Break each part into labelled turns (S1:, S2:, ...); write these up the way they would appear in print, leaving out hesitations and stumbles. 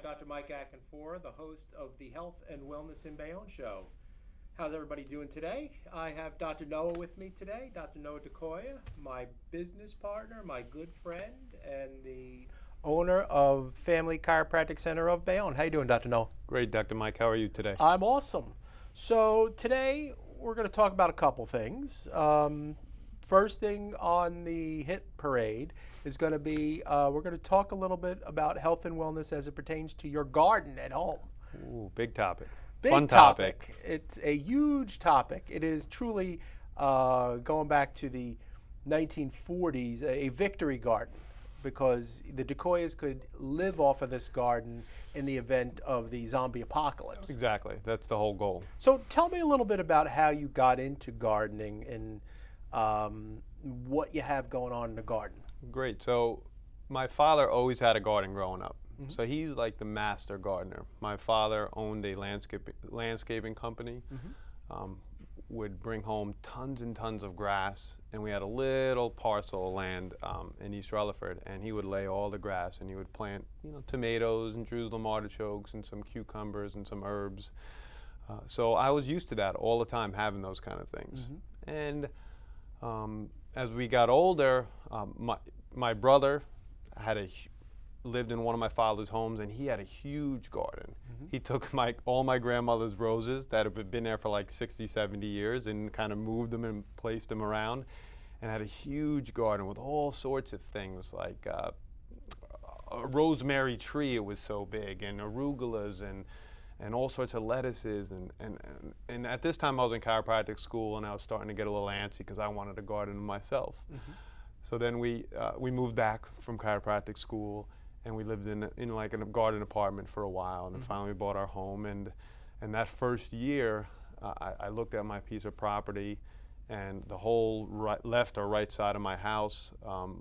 S1: Dr. Mike Acanfora, the host of the Health and Wellness in Bayonne show. How's everybody doing today? I have Dr. Noah with me today, Dr. Noah DeKoyer, my business partner, my good friend, and the owner of Family Chiropractic Center of Bayonne. How you doing, Dr. Noah?
S2: Great, Dr. Mike. How are you today?
S1: I'm awesome. So today we're going to talk about a couple things. First thing on the hit parade is going to be, we're going to talk a little bit about health and wellness as it pertains to your garden at home.
S2: Ooh, big topic.
S1: Big
S2: Fun
S1: topic. It's a huge topic. It is truly, going back to the 1940s, a victory garden, because the DeKoyers could live off of this garden in the event of the zombie apocalypse.
S2: Exactly. That's the whole goal.
S1: So tell me a little bit about how you got into gardening and what you have going on in the garden.
S2: Great. So my father always had a garden growing up. Mm-hmm. So he's like the master gardener. My father owned a landscaping company, would bring home tons and tons of grass, and we had a little parcel of land in East Rutherford, and he would lay all the grass, and he would plant, tomatoes and Jerusalem artichokes and some cucumbers and some herbs. So I was used to that all the time, having those kind of things. Mm-hmm. And as we got older, my brother lived in one of my father's homes, and he had a huge garden. Mm-hmm. He took all my grandmother's roses that have been there for like 60, 70 years and kind of moved them and placed them around, and had a huge garden with all sorts of things, like a rosemary tree, it was so big, and arugulas and all sorts of lettuces. And at this time I was in chiropractic school, and I was starting to get a little antsy because I wanted a garden myself. Mm-hmm. So then we moved back from chiropractic school, and we lived in like a garden apartment for a while, and then finally we bought our home. And that first year, I looked at my piece of property, and the whole left or right side of my house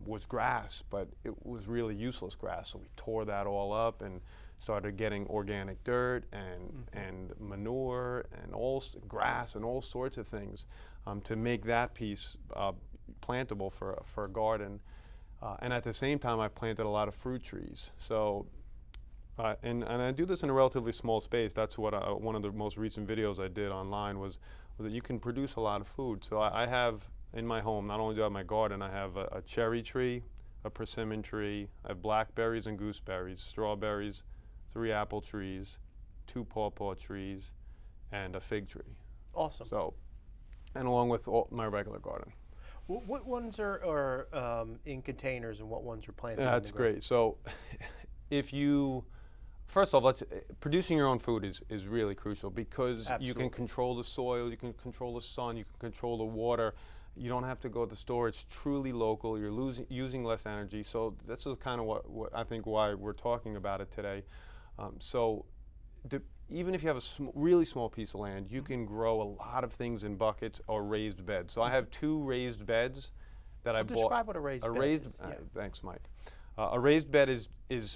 S2: was grass, but it was really useless grass. So we tore that all up and started getting organic dirt and manure and grass and all sorts of things to make that piece plantable for a garden. And at the same time, I planted a lot of fruit trees. So, and I do this in a relatively small space. That's what one of the most recent videos I did online was that you can produce a lot of food. So I have in my home, not only do I have my garden, I have a cherry tree, a persimmon tree, I have blackberries and gooseberries, strawberries, 3 apple trees, 2 pawpaw trees, and a fig tree.
S1: Awesome. So,
S2: and along with my regular garden.
S1: What ones are in containers, and what ones are planted?
S2: That's great. So, first off, producing your own food is really crucial, because Absolutely. You can control the soil, you can control the sun, you can control the water. You don't have to go to the store. It's truly local. You're using less energy. So this is kind of what I think why we're talking about it today. Even if you have a really small piece of land, you can grow a lot of things in buckets or raised beds. So I have 2 raised beds that I bought.
S1: Describe what a raised bed is.
S2: Thanks, Mike. A raised bed is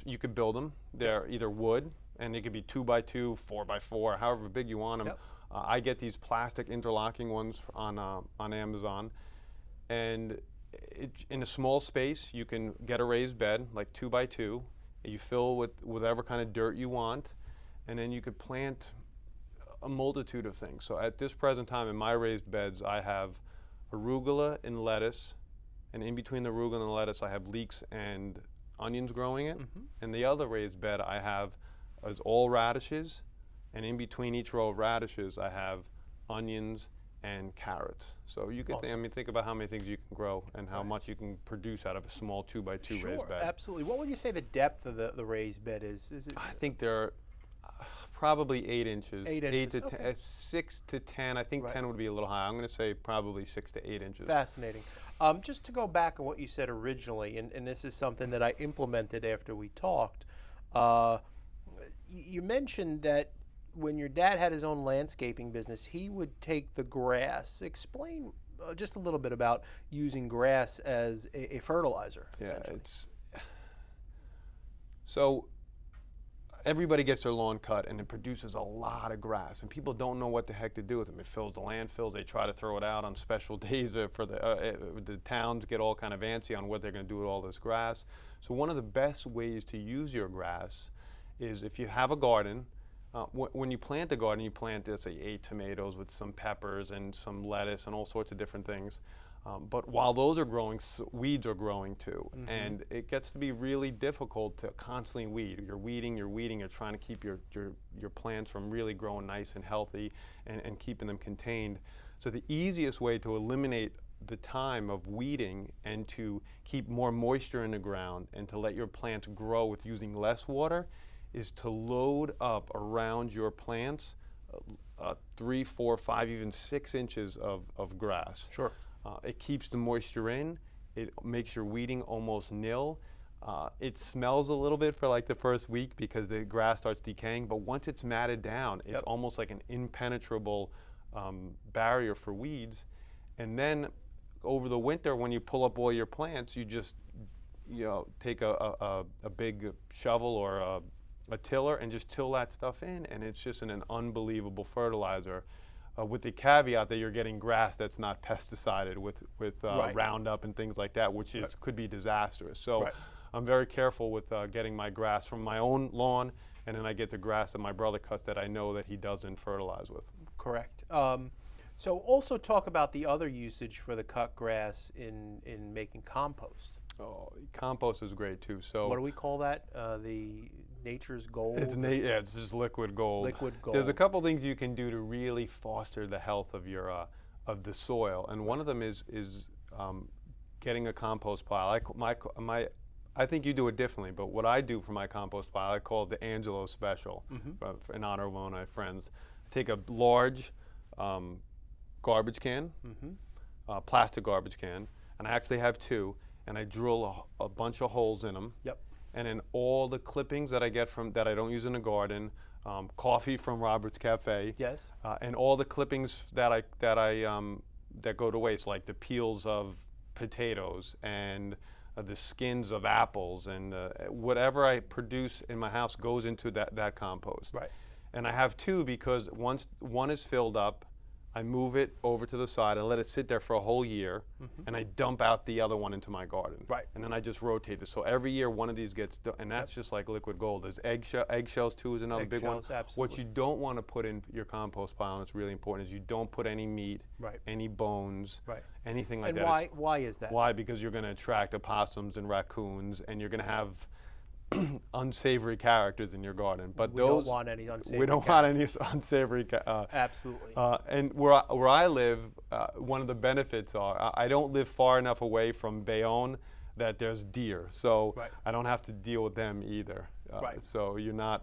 S2: you could build them. They're either wood, and they could be 2x2, 4x4, however big you want them. Yep. I get these plastic interlocking ones on Amazon, and in a small space you can get a raised bed, like 2x2. You fill with whatever kind of dirt you want, and then you could plant a multitude of things. So at this present time in my raised beds, I have arugula and lettuce, and in between the arugula and the lettuce I have leeks and onions growing it. Mm-hmm. And the other raised bed I have is all radishes, and in between each row of radishes I have onions and carrots. So you could think about how many things you can grow and how much you can produce out of a small 2x2 raised bed.
S1: Absolutely. What would you say the depth of the raised bed is?
S2: I think they're probably 8 inches.
S1: 8 inches.
S2: 6 to 10. I think 10 would be a little high. I'm going to say probably 6 to 8 inches.
S1: Fascinating. Just to go back on what you said originally, and this is something that I implemented after we talked. You mentioned that when your dad had his own landscaping business, he would take the grass. Explain just a little bit about using grass as a fertilizer.
S2: Yeah, so everybody gets their lawn cut, and it produces a lot of grass, and people don't know what the heck to do with them. It fills the landfills. They try to throw it out on special days for the towns get all kind of antsy on what they're going to do with all this grass. So one of the best ways to use your grass is if you have a garden, when you plant a garden, you plant, let's say, 8 tomatoes with some peppers and some lettuce and all sorts of different things. But while those are growing, weeds are growing too. And it gets to be really difficult to constantly weed. You're weeding, you're trying to keep your plants from really growing nice and healthy and keeping them contained. So the easiest way to eliminate the time of weeding and to keep more moisture in the ground and to let your plants grow with using less water is to load up around your plants 3, 4, 5, even 6 inches of grass.
S1: Sure.
S2: It keeps the moisture in. It makes your weeding almost nil. It smells a little bit for like the first week because the grass starts decaying, but once it's matted down, it's almost like an impenetrable barrier for weeds. And then over the winter, when you pull up all your plants, you just take a big shovel or a tiller and just till that stuff in, and it's just an unbelievable fertilizer. With the caveat that you're getting grass that's not pesticided with Roundup and things like that, which could be disastrous. So I'm very careful with getting my grass from my own lawn, and then I get the grass that my brother cuts that I know that he doesn't fertilize with.
S1: Correct. So also talk about the other usage for the cut grass in making compost.
S2: Oh, compost is great too. So
S1: what do we call that? The nature's gold?
S2: It's just liquid gold.
S1: Liquid gold.
S2: There's a couple things you can do to really foster the health of your of the soil, and one of them is getting a compost pile. I think you do it differently, but what I do for my compost pile, I call it the Angelo Special, in honor of one of my friends. I take a large garbage can, plastic garbage can, and I actually have 2, and I drill a bunch of holes in them. Yep. And then all the clippings that I get from that I don't use in the garden, coffee from Robert's Cafe. Yes. And all the clippings that go to waste, like the peels of potatoes and the skins of apples, and whatever I produce in my house goes into that compost. Right. And I have 2 because once one is filled up, I move it over to the side, I let it sit there for a whole year, and I dump out the other one into my garden. Right. And then I just rotate it. So every year one of these gets done, and that's just like liquid gold. There's eggshells too is another big one. Absolutely. What you don't want to put in your compost pile, and it's really important, is you don't put any meat, any bones, anything like that.
S1: And why is that?
S2: Why? Because you're going to attract opossums and raccoons, and you're going to have unsavory characters in your garden, but
S1: we don't want any unsavory.
S2: We don't want any unsavory.
S1: Absolutely.
S2: And where I live, one of the benefits are I don't live far enough away from Bayonne that there's deer, so I don't have to deal with them either. So you're not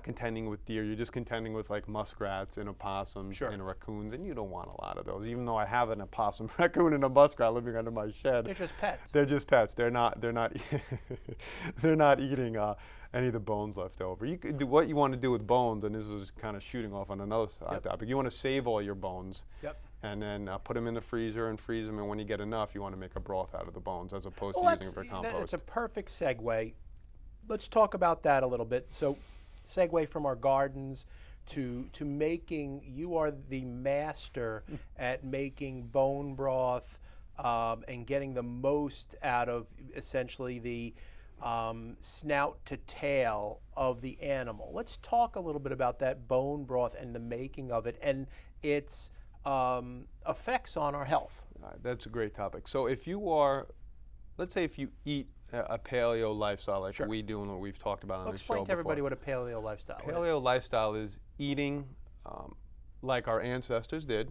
S2: contending with deer. You're just contending with like muskrats and opossums and raccoons, and you don't want a lot of those. Even though I have an opossum, raccoon, and a muskrat living under my shed,
S1: they're just pets.
S2: They're just pets. They're not. They're not eating any of the bones left over. You could do what you want to do with bones, and this is kind of shooting off on another topic. You want to save all your bones. Yep. And then put them in the freezer and freeze them. And when you get enough, you want to make a broth out of the bones, as opposed to using it for compost.
S1: That's a perfect segue. Let's talk about that a little bit. So. Segue from our gardens to making, you are the master at making bone broth and getting the most out of essentially the snout to tail of the animal. Let's talk a little bit about that bone broth and the making of it and its effects on our health.
S2: That's a great topic. So if you are, let's say if you eat a paleo lifestyle like we do and what we've talked about on the show before.
S1: Explain to everybody what a paleo lifestyle is.
S2: Paleo lifestyle is eating like our ancestors did,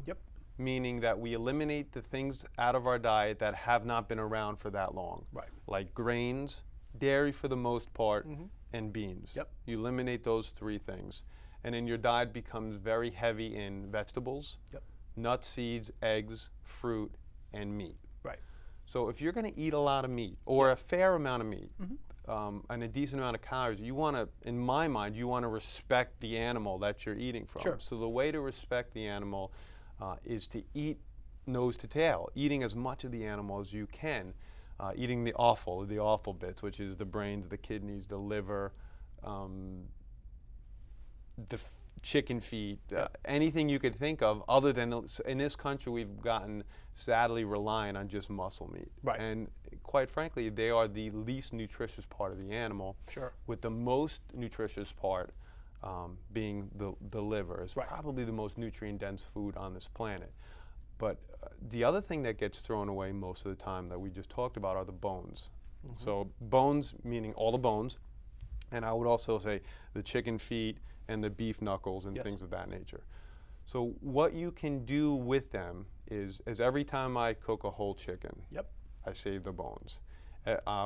S2: meaning that we eliminate the things out of our diet that have not been around for that long, like grains, dairy for the most part, and beans. You eliminate those 3 things, and then your diet becomes very heavy in vegetables, nuts, seeds, eggs, fruit, and meat. So if you're going to eat a lot of meat, or a fair amount of meat, and a decent amount of calories, you want to, in my mind, you want to respect the animal that you're eating from. So the way to respect the animal is to eat nose to tail, eating as much of the animal as you can, eating the offal bits, which is the brains, the kidneys, the liver, chicken feet, anything you could think of, other than in this country we've gotten sadly reliant on just muscle meat.
S1: Right.
S2: And quite frankly, they are the least nutritious part of the animal,
S1: Sure.
S2: with the most nutritious part being the liver. It's
S1: Right.
S2: probably the most nutrient-dense food on this planet. But the other thing that gets thrown away most of the time that we just talked about are the bones.
S1: Mm-hmm.
S2: So bones meaning all the bones, and I would also say the chicken feet and the beef knuckles and
S1: Yes.
S2: things of that nature. So what you can do with them is every time I cook a whole chicken,
S1: Yep.
S2: I save the bones.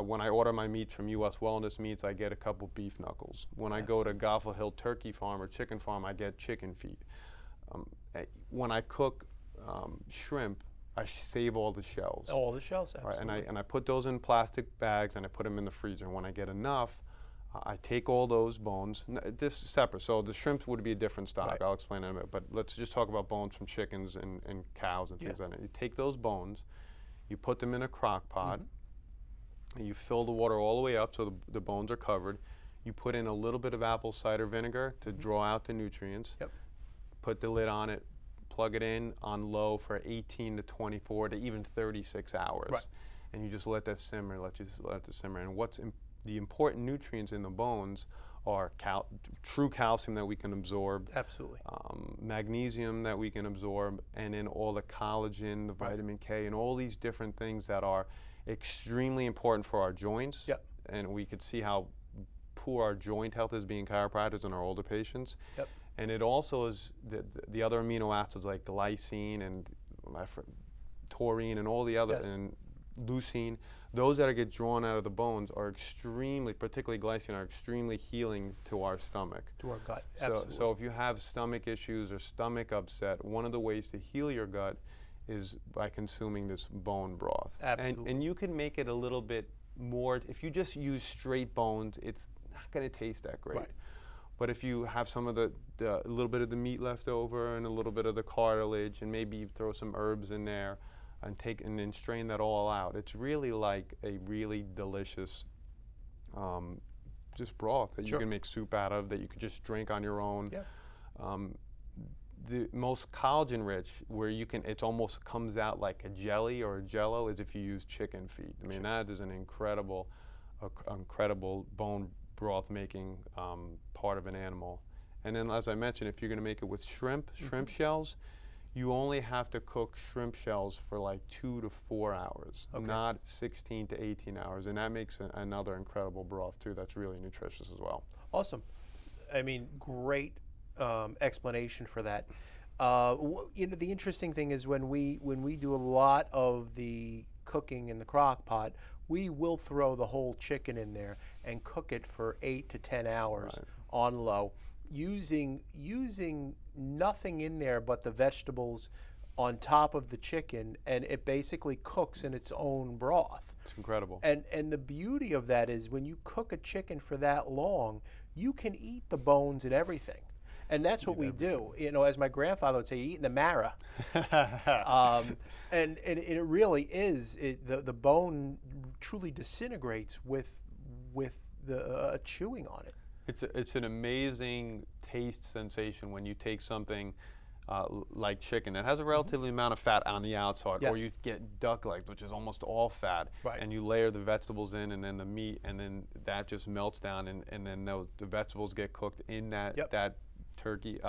S2: When I order my meat from U.S. Wellness Meats, I get a couple beef knuckles. When I go to Goffle Hill Turkey Farm or Chicken Farm, I get chicken feet. When I cook shrimp, I save all the shells.
S1: All the shells, absolutely.
S2: Right, and I put those in plastic bags and I put them in the freezer. And when I get enough, I take all those bones. This is separate, so the shrimp would be a different stock.
S1: Right.
S2: I'll explain in a minute. But let's just talk about bones from chickens and cows and things like that. You take those bones, you put them in a crock pot, and you fill the water all the way up so the bones are covered. You put in a little bit of apple cider vinegar to draw out the nutrients.
S1: Yep.
S2: Put the lid on it, plug it in on low for 18 to 24 to even 36 hours.
S1: Right.
S2: And you just let that simmer, let it simmer. And the important nutrients in the bones are true calcium that we can absorb,
S1: Absolutely.
S2: magnesium that we can absorb, and then all the collagen, the vitamin K, and all these different things that are extremely important for our joints.
S1: Yep.
S2: And we could see how poor our joint health is being chiropractors in our older patients.
S1: Yep.
S2: And it also is the other amino acids like glycine and taurine and all the other, and leucine, those that get drawn out of the bones are extremely, particularly glycine, are extremely healing to our stomach.
S1: To our gut, absolutely.
S2: So if you have stomach issues or stomach upset, one of the ways to heal your gut is by consuming this bone broth.
S1: Absolutely.
S2: And you can make it a little bit more, if you just use straight bones, it's not going to taste that great.
S1: Right.
S2: But if you have some of a little bit of the meat left over and a little bit of the cartilage, and maybe you throw some herbs in there and then strain that all out, it's really like a really delicious just broth that you can make soup out of, that you could just drink on your own.
S1: Yeah.
S2: The most collagen rich, where it almost comes out like a jelly or a jello, is if you use chicken feet. I mean, that is an incredible bone broth making part of an animal. And then, as I mentioned, if you're going to make it with shrimp shells, you only have to cook shrimp shells for like 2 to 4 hours, not 16 to 18 hours. And that makes another incredible broth too. That's really nutritious as well.
S1: Awesome. I mean, great explanation for that. The interesting thing is when we do a lot of the cooking in the crock pot, we will throw the whole chicken in there and cook it for 8 to 10 hours on low, using nothing in there but the vegetables on top of the chicken, and it basically cooks in its own broth.
S2: It's incredible.
S1: And the beauty of that is when you cook a chicken for that long, you can eat the bones and everything. And that's what we do. You know, as my grandfather would say, you're eating the marrow. And it really is. The bone truly disintegrates with the chewing on it.
S2: It's an amazing taste sensation when you take something like chicken that has a relatively amount of fat on the outside, or you get duck legs, which is almost all fat, and you layer the vegetables in and then the meat, and then that just melts down, and then the vegetables get cooked in that turkey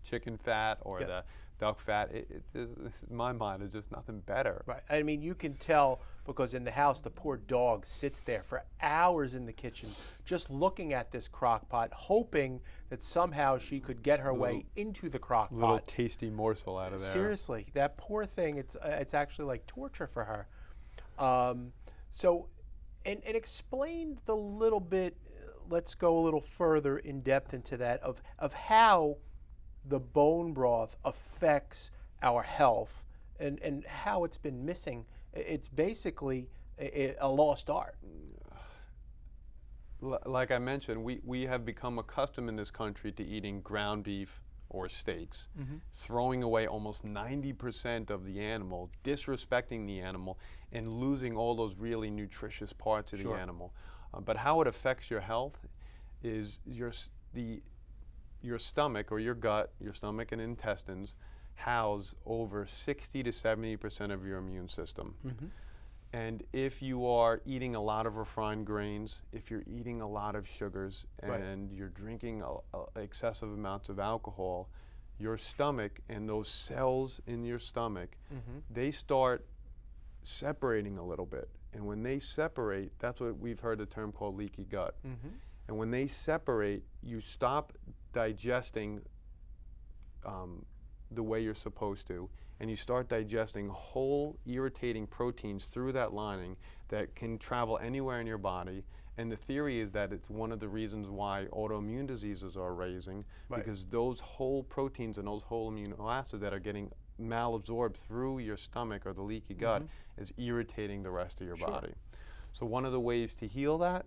S2: chicken fat or the duck fat. In my mind, it's just nothing better.
S1: Right. I mean, you can tell because in the house, the poor dog sits there for hours in the kitchen just looking at this crock pot, hoping that somehow she could get her way into the crock pot.
S2: Little tasty morsel out of there.
S1: Seriously, that poor thing, it's actually like torture for her. So explain the little bit, let's go a little further in depth into that, of how the bone broth affects our health and how it's been missing. It's basically a lost art.
S2: Like I mentioned, we have become accustomed in this country to eating ground beef or steaks, throwing away almost 90% of the animal, disrespecting the animal, and losing all those really nutritious parts of the animal. But how it affects your health is your stomach or your gut, your stomach and intestines house over 60 to 70% of your immune system. And if you are eating a lot of refined grains, if you're eating a lot of sugars, and you're drinking excessive amounts of alcohol, your stomach and those cells in your stomach, they start separating a little bit. And when they separate, that's what we've heard the term called leaky gut. And when they separate, you stop digesting the way you're supposed to, and you start digesting whole irritating proteins through that lining that can travel anywhere in your body. And the theory is that it's one of the reasons why autoimmune diseases are raising, because those whole proteins and those whole amino acids that are getting malabsorbed through your stomach or the leaky gut is irritating the rest of your body. So one of the ways to heal that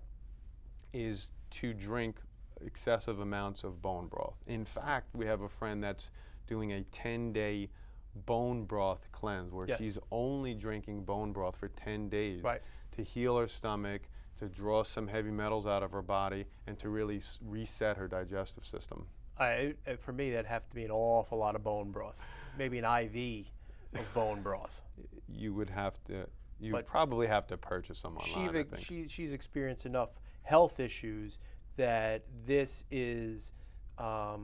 S2: is to drink excessive amounts of bone broth. In fact, we have a friend that's doing a 10-day bone broth cleanse where she's only drinking bone broth for 10 days to heal her stomach, to draw some heavy metals out of her body, and to really reset her digestive system.
S1: For me, that'd have to be an awful lot of bone broth. Maybe an IV of bone broth.
S2: You would have to, you'd probably have to purchase some online, I think.
S1: She's experienced enough health issues that this is a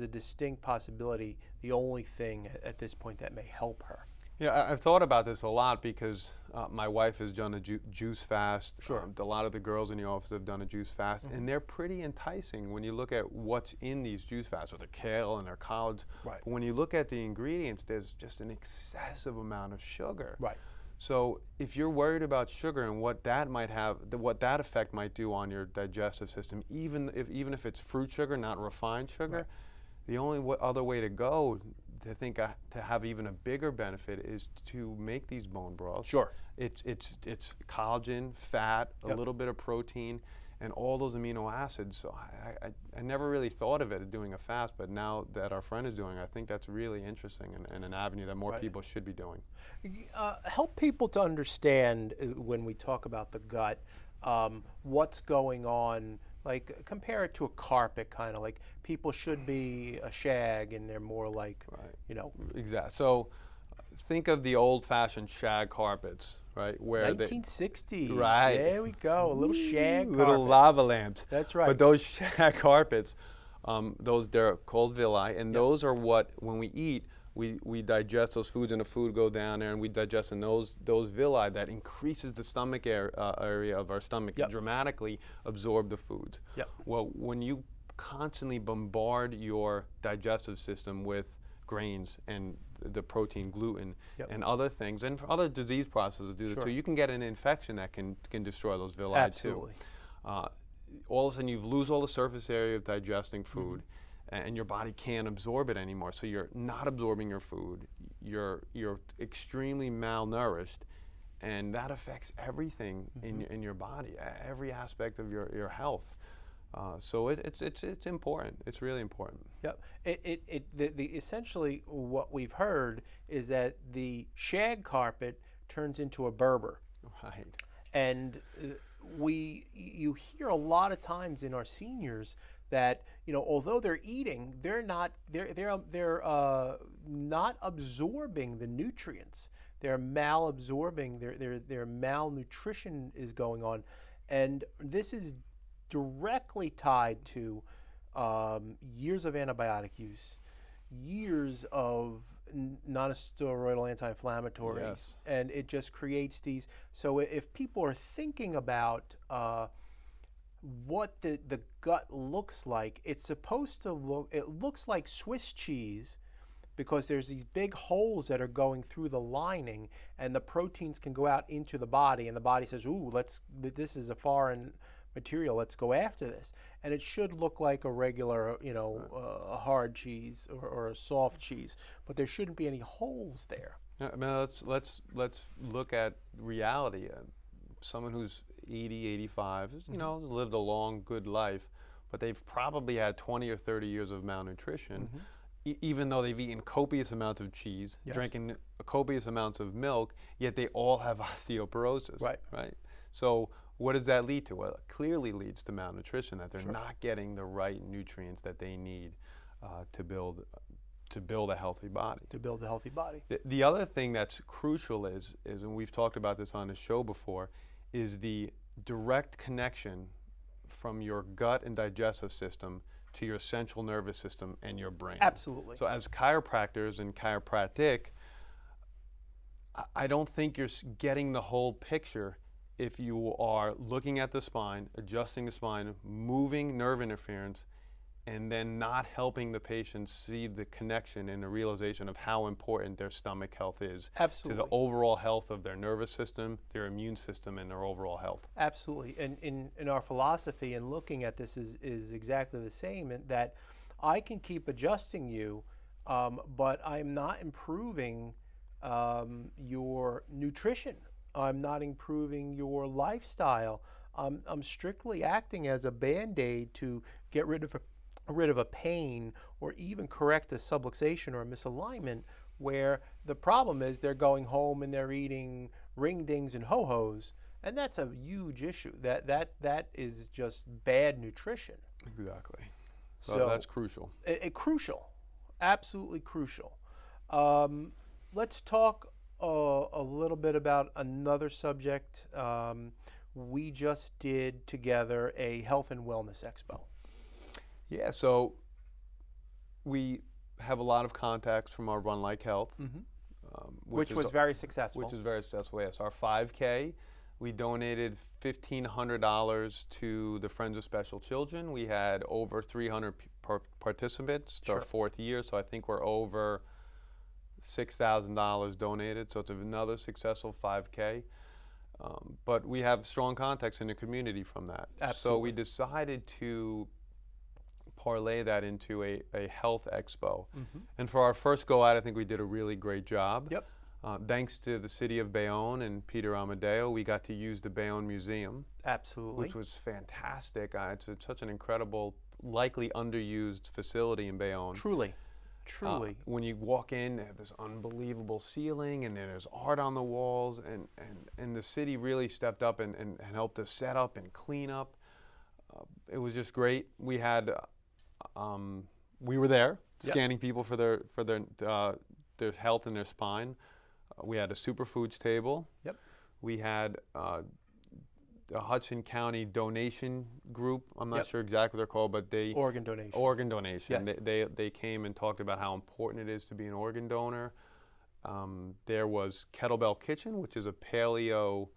S1: distinct possibility, the only thing at this point that may help her.
S2: Yeah, I've thought about this a lot because my wife has done a juice fast. A lot of the girls in the office have done a juice fast, and they're pretty enticing when you look at what's in these juice fasts, or the kale and their collards. But when you look at the ingredients, there's just an excessive amount of sugar. So if you're worried about sugar and what that might have, what that effect might do on your digestive system, even if it's fruit sugar, not refined sugar, the only other way to go to have even a bigger benefit is to make these bone broths. It's collagen, fat, a little bit of protein, and all those amino acids. So I never really thought of it doing a fast, but now that our friend is doing, I think that's really interesting and an avenue that more people should be doing.
S1: Help people to understand when we talk about the gut, what's going on. Like, compare it to a carpet, kind of like people should be a shag and they're more like, you know.
S2: Exactly. So think of the old-fashioned shag carpets, right? Where
S1: 1960s. There we go. A little shag carpet.
S2: Little lava lamps.
S1: That's right.
S2: But those shag carpets, they're called villi, and those are what, when we eat, we digest those foods, and the food go down there, and we digest in those villi that increases the stomach area of our stomach and dramatically absorb the foods. Well, when you constantly bombard your digestive system with grains and the protein, gluten, and other things, and other disease processes do this too, you can get an infection that can destroy those villi too. All of a sudden, you lose all the surface area of digesting food. And your body can't absorb it anymore. So you're not absorbing your food. You're extremely malnourished, and that affects everything in your body, every aspect of your health. So it's important. It's really important.
S1: Essentially, what we've heard is that the shag carpet turns into a Berber. And you hear a lot of times in our seniors that, you know, although they're eating, they're not absorbing the nutrients. They're malabsorbing. Their malnutrition is going on, and this is directly tied to years of antibiotic use, years of non-steroidal anti-inflammatories, and it just creates these. So if people are thinking about what the gut looks like, it's supposed to look, it looks like Swiss cheese, because there's these big holes that are going through the lining, and the proteins can go out into the body, and the body says, ooh, this is a foreign material, let's go after this. And it should look like a regular, you know, a hard cheese or a soft cheese, but there shouldn't be any holes there.
S2: I mean, let's look at reality. Someone who's 80, 85, you know, lived a long, good life, but they've probably had 20 or 30 years of malnutrition, even though they've eaten copious amounts of cheese, drinking copious amounts of milk, yet they all have osteoporosis, right? So what does that lead to? Well, it clearly leads to malnutrition, that they're
S1: Sure.
S2: not getting the right nutrients that they need to build a healthy body.
S1: To build a healthy body.
S2: The other thing that's crucial is, and we've talked about this on the show before, is the direct connection from your gut and digestive system to your central nervous system and your brain.
S1: Absolutely.
S2: So as chiropractors and chiropractic, I don't think you're getting the whole picture if you are looking at the spine, adjusting the spine, moving nerve interference, and then not helping the patient see the connection and the realization of how important their stomach health is
S1: Absolutely.
S2: to the overall health of their nervous system, their immune system, and their overall health.
S1: Absolutely. And in our philosophy and looking at this is exactly the same, in that I can keep adjusting you, but I'm not improving your nutrition. I'm not improving your lifestyle. I'm strictly acting as a Band-Aid to get rid of a pain, or even correct a subluxation or a misalignment, where the problem is they're going home and they're eating ring dings and ho-hos, and that's a huge issue. That is just bad nutrition.
S2: Exactly. So that's crucial.
S1: Crucial, absolutely crucial. Let's talk a little bit about another subject. We just did together a health and wellness expo.
S2: Yeah, so we have a lot of contacts from our Run Like Health,
S1: which was very successful.
S2: Which is very successful, yes. Our 5K, we donated $1,500 to the Friends of Special Children. We had over 300 participants. It's our fourth year, so I think we're over $6,000 donated, so it's another successful 5K. But we have strong contacts in the community from that.
S1: Absolutely.
S2: So we decided to parlay that into a health expo. And for our first go out, I think we did a really great job.
S1: Yep.
S2: Thanks to the city of Bayonne and Peter Amadeo, we got to use the Bayonne Museum.
S1: Absolutely.
S2: Which was fantastic. It's such an incredible, likely underused facility in Bayonne.
S1: Truly.
S2: When you walk in, they have this unbelievable ceiling, and there's art on the walls, and the city really stepped up and helped us set up and clean up. It was just great. We had, we were there scanning people for their health and their spine. We had a superfoods table. Yep. We had a Hudson County donation group. I'm not sure exactly what they're called, but they
S1: organ donation.
S2: Organ donation.
S1: Yes.
S2: They came and talked about how important it is to be an organ donor. There was Kettlebell Kitchen, which is a paleo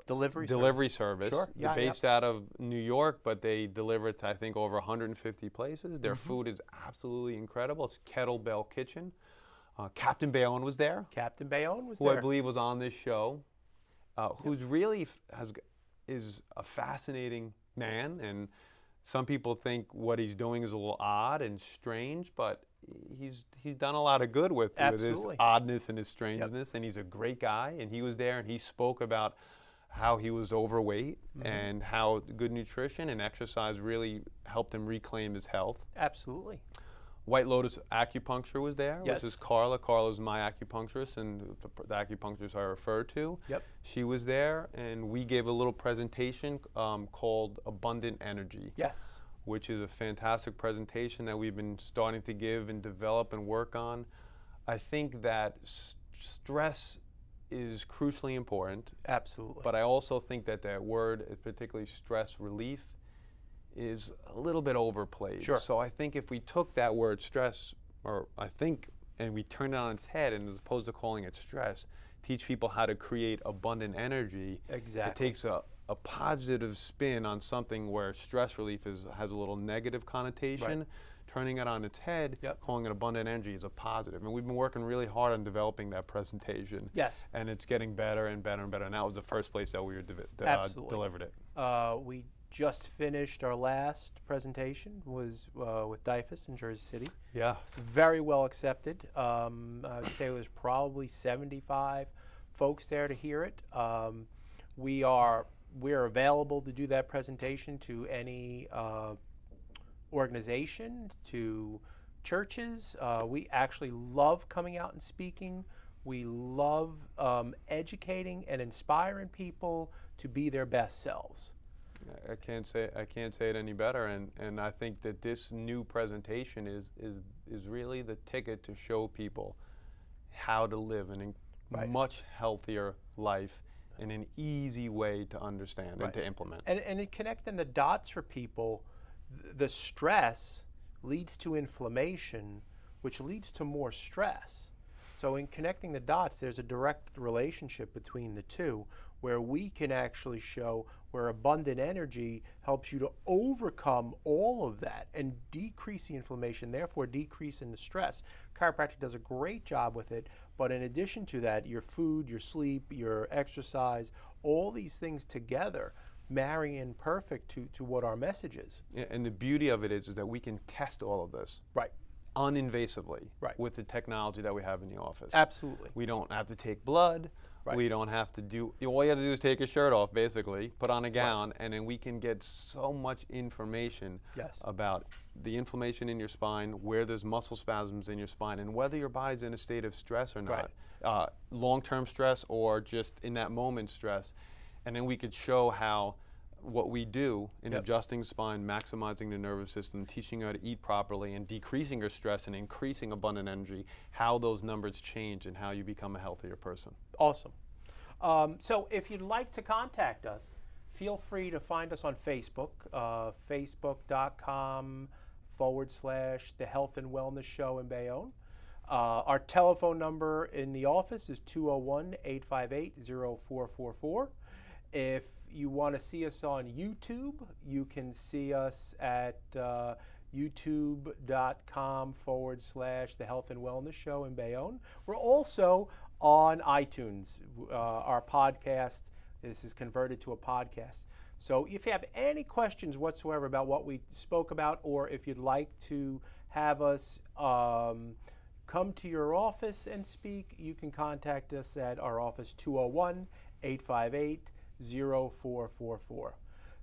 S2: delivery service.
S1: Sure.
S2: They're based out of New York, but they deliver it to, I think, over 150 places. Their food is absolutely incredible. It's Kettlebell Kitchen. Captain Bayonne was there.
S1: Captain Bayonne was
S2: who
S1: there.
S2: I believe was on this show. Who's really is a fascinating man, and some people think what he's doing is a little odd and strange, but he's done a lot of good with his oddness and his strangeness, and he's a great guy. And he was there, and he spoke about how he was overweight and how good nutrition and exercise really helped him reclaim his health.
S1: Absolutely.
S2: White Lotus Acupuncture was there,
S1: Yes.
S2: which is Carla. Carla's my acupuncturist and the acupuncturist I refer to.
S1: Yep.
S2: She was there, and we gave a little presentation called Abundant Energy.
S1: Yes.
S2: Which is a fantastic presentation that we've been starting to give and develop and work on. I think that stress is crucially important.
S1: Absolutely.
S2: But I also think that that word, particularly stress relief, is a little bit overplayed.
S1: Sure.
S2: So I think if we took that word stress, and we turned it on its head, and as opposed to calling it stress, teach people how to create abundant energy.
S1: Exactly.
S2: It takes a positive spin on something where stress relief has a little negative connotation.
S1: Right.
S2: Turning it on its head, calling it abundant energy is a positive. And we've been working really hard on developing that presentation.
S1: Yes.
S2: And it's getting better and better and better. And that was the first place that we delivered it.
S1: We just finished our last presentation, was with DIFUS in Jersey City.
S2: Yeah.
S1: Very well accepted. I would say there was probably 75 folks there to hear it. We're available to do that presentation to any organization, to churches. We actually love coming out and speaking We love educating and inspiring people to be their best selves.
S2: I can't say it any better, and I think that this new presentation is really the ticket to show people how to live a much healthier life in an easy way to understand and to implement.
S1: And in connecting the dots for people, the stress leads to inflammation, which leads to more stress. So in connecting the dots, there's a direct relationship between the two, where we can actually show where abundant energy helps you to overcome all of that and decrease the inflammation, therefore decreasing the stress. Chiropractic does a great job with it, but in addition to that, your food, your sleep, your exercise, all these things together marry in perfect to what our message is.
S2: Yeah, and the beauty of it is that we can test all of this.
S1: Right.
S2: Uninvasively with the technology that we have in the office.
S1: Absolutely.
S2: We don't have to take blood. We don't have to do, all you have to do is take your shirt off, basically, put on a gown, and then we can get so much information about the inflammation in your spine, where there's muscle spasms in your spine, and whether your body's in a state of stress or not, long-term stress or just in that moment stress. And then we could show how what we do in adjusting spine, maximizing the nervous system, teaching you how to eat properly, and decreasing your stress and increasing abundant energy, how those numbers change and how you become a healthier person.
S1: Awesome. So if you'd like to contact us, feel free to find us on Facebook, facebook.com/The Health and Wellness Show in Bayonne. Our telephone number in the office is 201-858-0444. If you want to see us on YouTube, you can see us at youtube.com/The Health and Wellness Show in Bayonne. We're also on iTunes. Our podcast, this is converted to a podcast. So if you have any questions whatsoever about what we spoke about, or if you'd like to have us come to your office and speak, you can contact us at our office, 201-858-0444.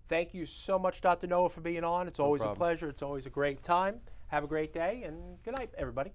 S1: Thank you so much, Dr. Noah, for being on. It's always a pleasure. It's always a great time. Have a great day, and good night, everybody.